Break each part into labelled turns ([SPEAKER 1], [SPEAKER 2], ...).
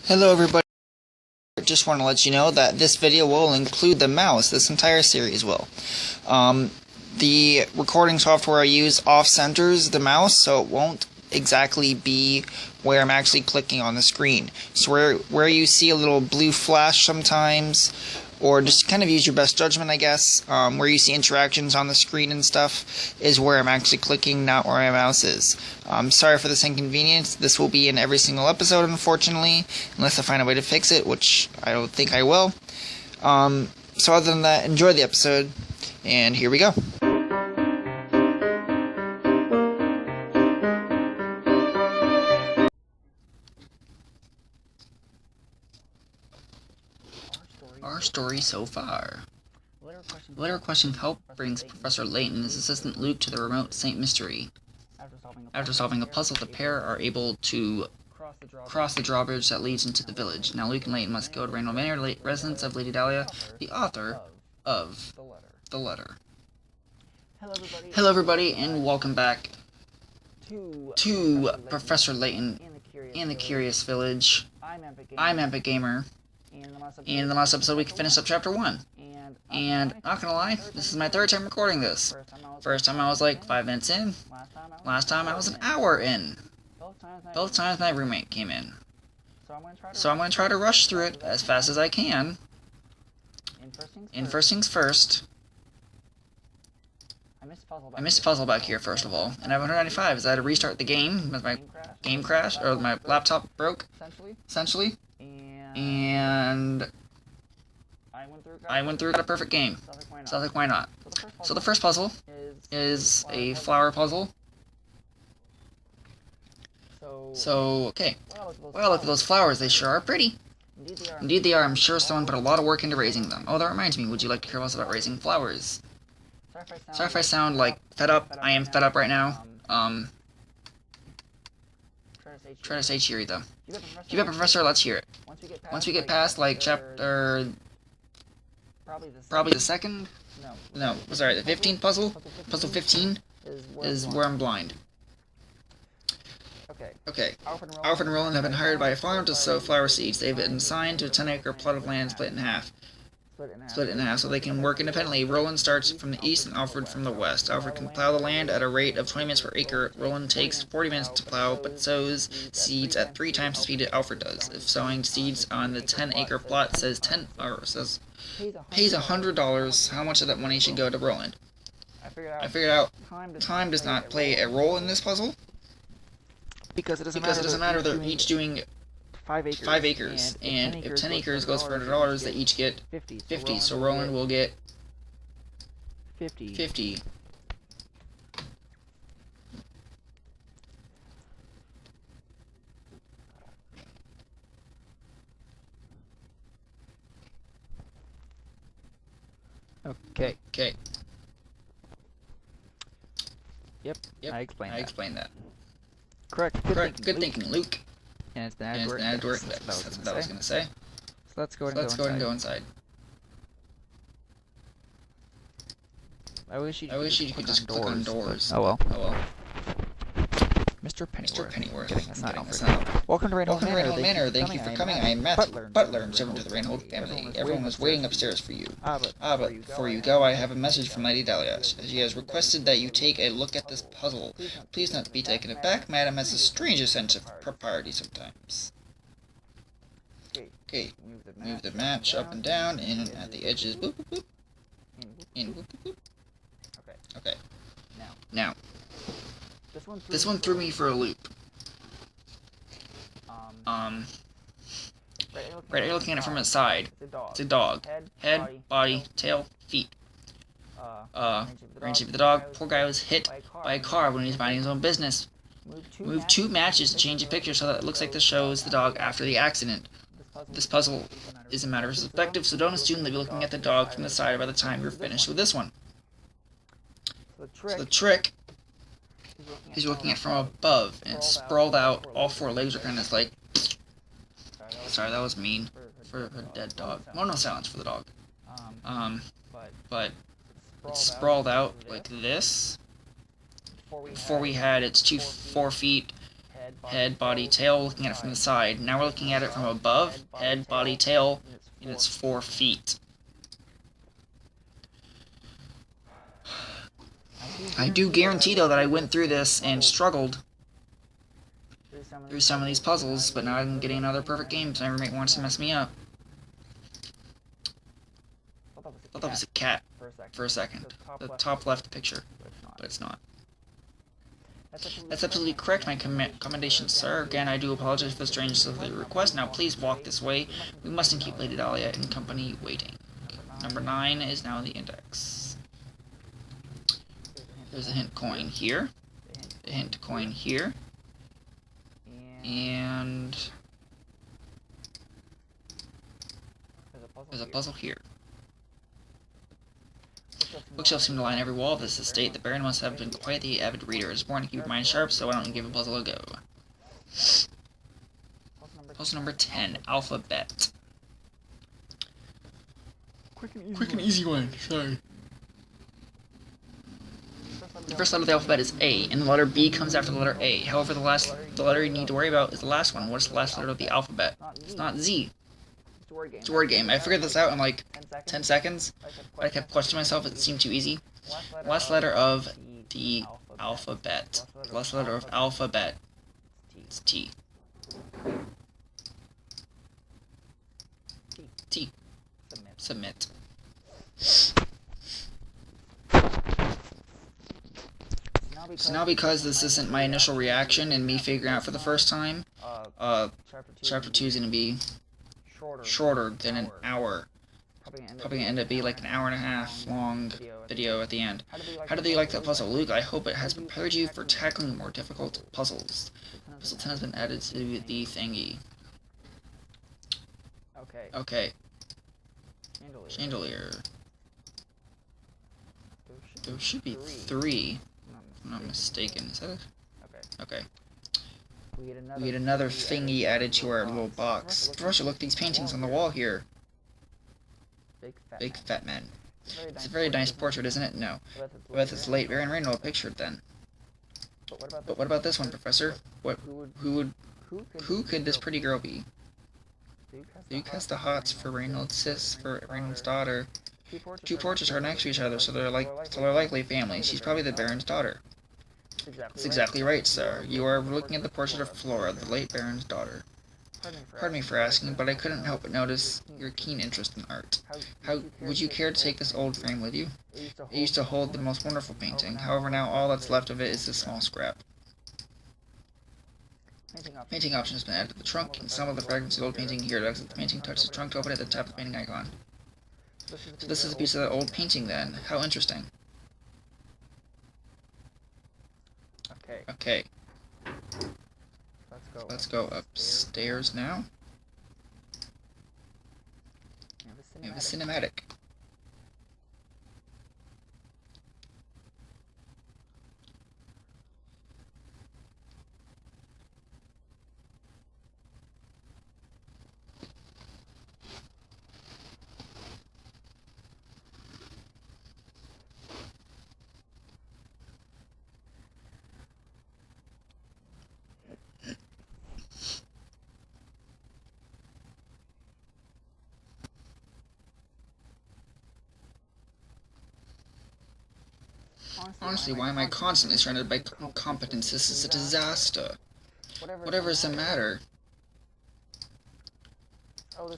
[SPEAKER 1] Hello everybody, just want to let you know that this video will include the mouse, this entire series will. The recording software I use off-centers the mouse, so it won't exactly be where I'm actually clicking on the screen. So where you see a little blue flash sometimes, or just kind of use your best judgment, I guess, where you see interactions on the screen and stuff, is where I'm actually clicking, not where my mouse is. Sorry for this inconvenience. This will be in every single episode, unfortunately, unless I find a way to fix it, which I don't think I will. So other than that, enjoy the episode, and here we go. Our story so far. Later question help brings Professor Layton and his assistant Luke to the remote St. Mystery. After solving a puzzle, the pair are able to cross the drawbridge that leads into the village. Now Luke and Layton must go to Reinhold Manor, residence of Lady Dahlia, the author of the letter. Hello everybody, and welcome back to Professor Layton in the Curious Village. I'm Epic Gamer. And in the last episode we finished up chapter 1. And, not gonna lie, this is my third time recording this. First time I was like 5 minutes in. Last time I was an hour in. Both times my roommate came in. So I'm gonna try to rush through it as fast as I can. And first things first, I missed a puzzle back here first of all. And I have 195 as I had to restart the game because my game crashed, or my laptop broke, essentially. And I went through, got a perfect game. So I was like, why not? So the first puzzle is a flower puzzle. So, okay. Well, look at those flowers, they sure are pretty. Indeed they are. I'm sure someone put a lot of work into raising them. Oh, that reminds me, would you like to hear less about raising flowers? Sorry if I sound like fed up. I am fed up right now. Try to stay cheery though. You bet, Professor, let's hear it. Once we get past, like, chapter... Probably the second? No, sorry, the 15th puzzle? Puzzle 15 is where I'm blind. Okay. Alfred and Roland have been hired by a farm to sow flower seeds. They've been assigned to a 10-acre plot of land split in half so they can work independently. Roland starts from the east and Alfred from the west. Alfred can plow the land at a rate of 20 minutes per acre. Roland takes 40 minutes to plow, but sows seeds at 3 times the speed that Alfred does. If sowing seeds on the 10-acre plot pays $100, how much of that money should go to Roland? I figured out time does not play a role in this puzzle because it doesn't matter. They're each doing 5 acres, and if 10 acres goes for $100, they each get 50, so Roland will get 50. Okay. Yep. I explained that. Correct. Good thinking, Luke. And it's the add work. That's what I was gonna say. So let's go ahead and go inside. I wish you could just click on doors. Oh well. Mr. Pennyworth. Getting us out. Welcome to Reinhold Manor. Thank you for coming. I am Matthew, butler and servant to the Reinhold family. Everyone was waiting upstairs for you. But before you go, I have a message from Lady Dahlia. She has requested that you take a look at this puzzle. Please not be taken aback. Madam has the strangest sense of propriety sometimes. Okay. Move the match up and down, in and at the edges. Boop, boop, boop. In, boop, boop, boop. Okay. Now. This one threw me for a loop. Right, you're looking at it from the side. It's a dog. Head, body, tail, feet. Range of the dog. Poor guy was hit by a car when he was minding his own business. Move 2 matches to change the picture so that it looks like this shows the dog after the accident. This puzzle is a matter of perspective, so don't assume that you're looking at the dog from the side by the time you're finished with this one. So the trick is looking at it from above, and it's sprawled out. All 4 legs are kind of like... Sorry, that was mean for a dead dog. Well, no silence for the dog. But it's sprawled out like this. Before we had its 4 feet, head, body, tail, looking at it from the side. Now we're looking at it from above, head, body, tail, and it's 4 feet. I do guarantee, though, that I went through this and struggled through some of these puzzles, but now I'm getting another perfect game, so my roommate wants to mess me up. I thought that was a cat for a second. The top left picture, but it's not. That's absolutely correct, my commendations, sir. Again, I do apologize for the strangeness of the request. Now please walk this way. We mustn't keep Lady Dahlia in company waiting. Number 9 is now the index. There's a hint coin here, a hint coin here, and there's a puzzle here. Bookshelves seem to line every wall of this estate. The Baron must have been quite the avid reader. It's born to keep your mind sharp, so why don't you give a puzzle a go? Puzzle number 10, Alphabet. Quick and easy one, sorry. The first letter of the alphabet is A, and the letter B comes after the letter A. However, the letter you need to worry about is the last one. What is the last letter of the alphabet? It's not Z. It's a word game. I figured this out in like 10 seconds, but I kept questioning myself. It seemed too easy. Last letter of the alphabet. Last letter of alphabet. It's T. T. Submit. So now, because this isn't my initial reaction and me figuring out for the first time, Chapter 2 is going to be shorter than an hour. Probably going to end up being like an hour and a half long video at the end. How did you like that puzzle, Luke? I hope it has prepared you for tackling more difficult puzzles. Puzzle 10 has been added to the thingy. Okay. Chandelier. There should be 3. If I'm not mistaken. Is that it? Okay. We get another thingy added to our little box. Professor, look at these paintings on the wall here. Big fat men. It's a very nice portrait, isn't it? No. I bet it's late Baron Reinhold pictured then. But what about this one, Professor? Who could this pretty girl be? Luke has the hots for Reinhold's daughter. Two portraits are next to each other, so they're likely family. She's probably the Baron's daughter. That's exactly right, sir. You are looking at the portrait of Flora, the late Baron's daughter. Pardon me for asking, but I couldn't help but notice your keen interest in art. How would you care to take this old frame with you? It used to hold the most wonderful painting. However, now all that's left of it is this small scrap. Painting option has been added to the trunk, and some of the fragments of the old painting here. To exit the painting, touch the trunk to open it, then tap the painting icon. So this is a piece of that old painting then. How interesting. Okay. Let's go upstairs now. We have a cinematic. Honestly, why am I constantly surrounded by incompetence? This is a disaster. Whatever is the matter?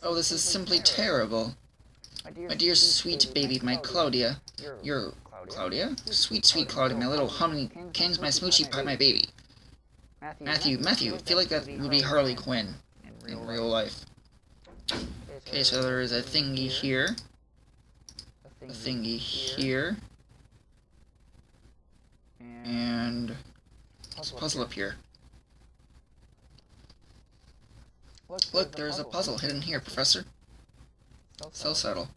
[SPEAKER 1] Oh, this is simply terrible. My dear sweet baby, my Claudia. Your Claudia? Sweet Claudia, my little hummingkins, my smoochy pie, my baby. Matthew, I feel like that would be Harley Quinn in real life. Okay, so there is a thingy here. A thingy here. And there's a puzzle up here. Look, there's a puzzle hidden here, Professor. So subtle.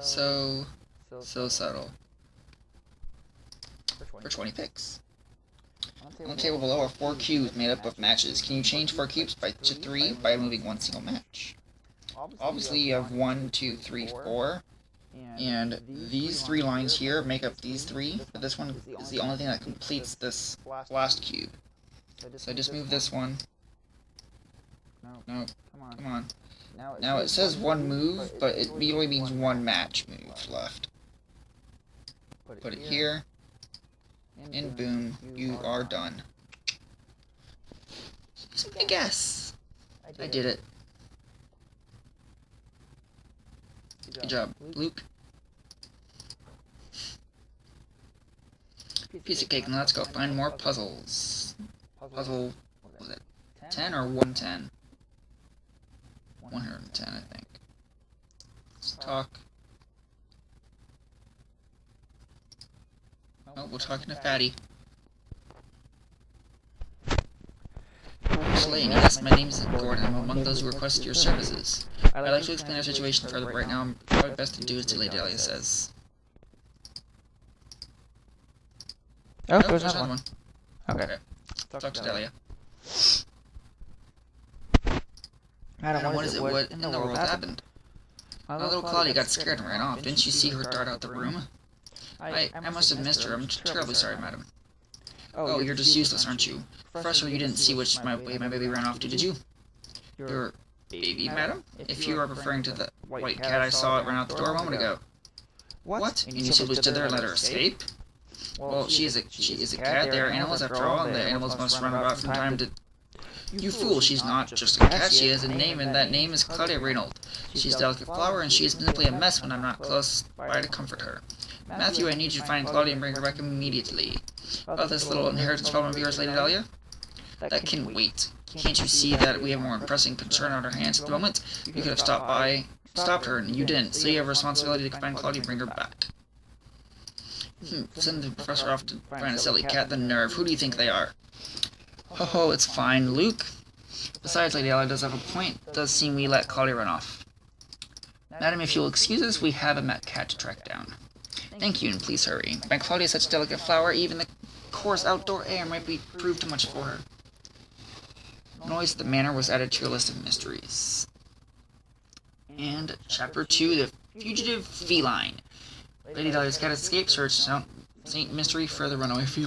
[SPEAKER 1] So subtle. For 20 picks. On the table below are 4 cubes made up of matches. Can you change 4 cubes to 3 by moving one single match? Obviously you have 1, 2, 3, 4. And these 3 lines here make up these 3, but this one is the only thing that completes this last cube. So I just moved this one. No, come on. Now it says one move, but it really means one match move left. Put it here, and boom, you are done. Just make a guess. I did it. Good job, Luke. Piece of cake, and let's go find more puzzles. Puzzle, what was it 10 or 110? 110, I think. Let's talk. Oh, we're talking to Fatty. Layton, yes, my name is Gordon. I'm among those who requested your services. I'd like to explain our situation further, but right now, probably best to do is to Lady Dahlia says.
[SPEAKER 2] Oh, there's another one.
[SPEAKER 1] Okay. Talk to Dahlia.
[SPEAKER 2] Madam,
[SPEAKER 1] What is it? What in the world happened? My little Claudia got scared and ran off. Didn't you see her dart out the room? I must have missed her. I'm terribly sorry, madam. Oh, you're just useless, aren't you? Professor, you didn't see which way my baby ran off to, did you? Your baby, madam? If you are referring to the white cat I saw it run out the door a moment ago. What? And you simply stood there and let her escape? Well, she is a cat. They are animals after all, and the animals must run about from time to... You fool, she's not just a cat. She has a name, and that name is Claudia Reinhold. She's a delicate flower, and she is simply a mess when I'm not close by to comfort her. Matthew, I need you to find Claudia and bring her back immediately. About this little inheritance problem of yours, Lady Dahlia? That can wait. Can't you see that we have more pressing concern on our hands at the moment? You could have stopped her, and you didn't, so you have a responsibility to find Claudia and bring her back. Send the professor off to find a silly cat. The nerve. Who do you think they are? Ho, it's fine, Luke. Besides, Lady Dahlia does have a point. It does seem we let Claudia run off. Madam, if you'll excuse us, we have a cat to track down. Thank you, and please hurry. My Claudia is such a delicate flower, even the coarse outdoor air might prove too much for her. Noise at the manor was added to your list of mysteries. And Chapter 2, The Fugitive Feline. Lady Dahlia's cat escapes, search St. Mystery for the runaway feline.